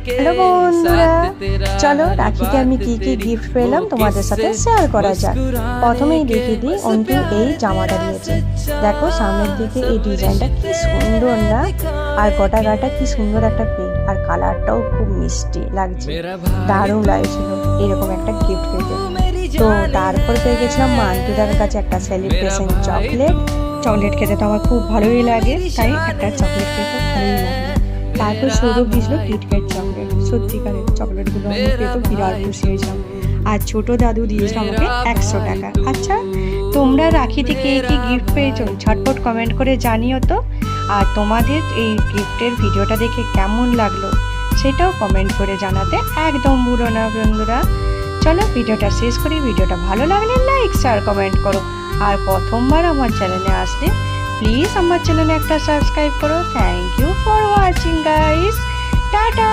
Hello বন্ধুরা, চলো রাখিতে আমি কি কি গিফট পেলাম তোমাদের সাথে শেয়ার করা যাক। প্রথমেই দেখিয়ে দিই, অন্তু এই জামাটা দিয়েছে। দেখো সামনের দিকে এই ডিজাইনটা কি সুন্দর না, আর গোটা গাটা কি সুন্দর একটা প্রিন্ট, আর কালারটাও খুব মিষ্টি লাগছে, দারুণ লাগছিল এরকম একটা গিফট পেতে। তো তারপর পেয়ে গেছিলাম মান্টুদার কাছে একটা সেলিব্রেশন চকলেট খেতে তো আমার খুব ভালোই লাগে, তাই একটা চকলেট খেতে ভালোই লাগে। তারপর সৌরভ দিয়েছিল কিটক্যাট চকলেট, সত্যিকারের চকলেটগুলো আমি পেতে বিরাট খুশি হয়েছিলাম। আর ছোট দাদু দিয়েছিল আমাকে 100 টাকা। আচ্ছা, তোমরা রাখিতে কে কি গিফট পেয়েছো ঝটপট কমেন্ট করে জানিও তো। আর তোমাদের এই গিফটের ভিডিওটা দেখে কেমন লাগলো সেটাও কমেন্ট করে জানাতে একদম ভুলো না বন্ধুরা। চলো ভিডিওটা শেষ করি। ভিডিওটা ভালো লাগলে লাইক শেয়ার কমেন্ট করো, আর প্রথমবার আমার চ্যানেলে আসলে প্লিজ আমার চ্যানেলে একটা সাবস্ক্রাইব করো। Thank you for watching guys, tata.